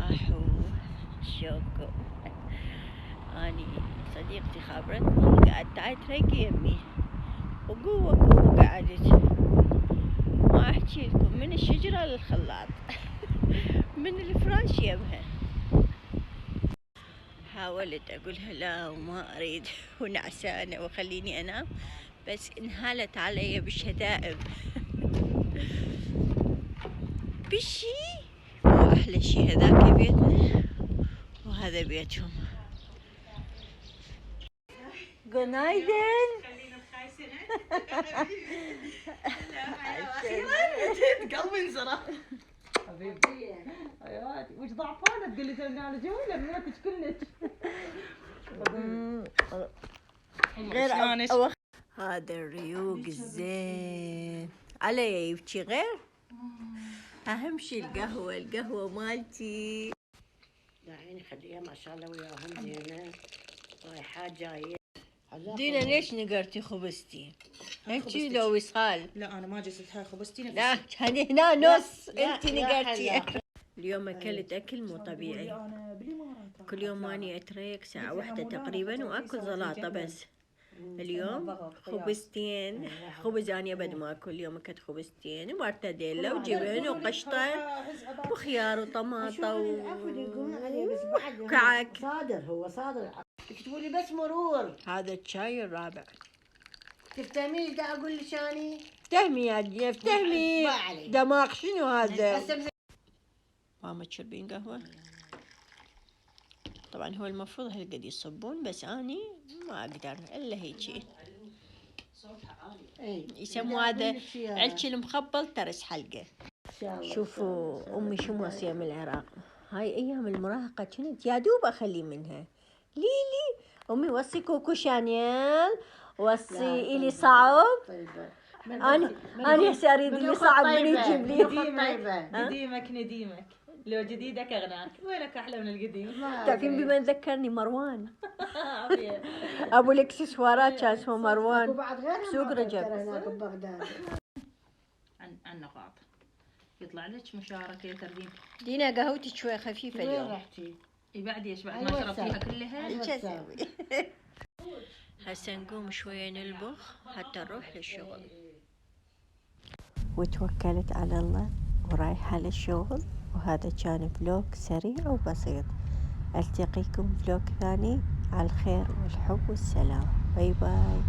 صباح شوكو. أني صديقتي خابرتني قعدت تريق يمي وقوة قعدت، ما أحكي لكم من الشجرة للخلاط من الفراش يمها. حاولت أقولها لا وما أريد ونعسانة وخليني أنام، بس انهالت علي بالشتائم. بشي وأحلى شي هذاك بيتنا وهذا بيتهم. جنايدن. قلبي انزرع حبيبتي. حياتي وش ضعفانه تقول لي ترني على جوي لميتك كلش. غير هذا الريوق الزين علي يبكي غير. اهم شي القهوه مالتي. يا عيني خليها ما شاء الله وياهم زينه رايحات جايه. دينا ليش نقرتي خبزتي؟ انتي لو وصال. لا انا ما جزت هاي خبزتي نفسي. لا هني هنا نص انتي نقرتي. اليوم اكلت اكل مو طبيعي. كل يوم اني اتريق ساعه واحدة تقريبا واكل زلاطه، بس اليوم خبزتين. خبز اني ابد ما اكل، اليوم اكلت خبزتين ومرتديلا وجبن وقشطه وخيار وطماطه وكعك. صادر هو صادر تكتبوا لي بس مرور. هذا الشاي الرابع. تفتهمي دا اقول لك اني افتهمي يا دنيا افتهمي. دماغ شنو هذا؟ ماما تشربين قهوه؟ طبعا هو المفروض هالقد يصبون، بس اني ما اقدر الا هيجي. يسموا هذا علكي المخبل ترس حلقه. شوفوا امي شو موصيه من العراق. هاي ايام المراهقه كنت يا دوب اخلي منها. ليلي امي وصي كوكو شانيل، وصي الي صعب. انا هسه اريد اللي صعب من يجيب لي. نديمك لو جديدك اغناك. وينك احلى من القديم. تعرفين بمن ذكرني؟ مروان. ابو الاكسسوارات كان اسمه مروان بسوق رجب. هناك ببغداد. عن نقاط يطلع لك مشاركه تربين. دينا قهوتي شوي خفيفه اليوم. وين رحتي؟ بعد ايش بعد ما شربتيها كلها. هسه نقوم شويه نلبخ حتى نروح للشغل. وتوكلت على الله ورايحه للشغل. وهذا كان فلوق سريع وبسيط. التقيكم فلوق ثاني على الخير والحب والسلام. باي باي.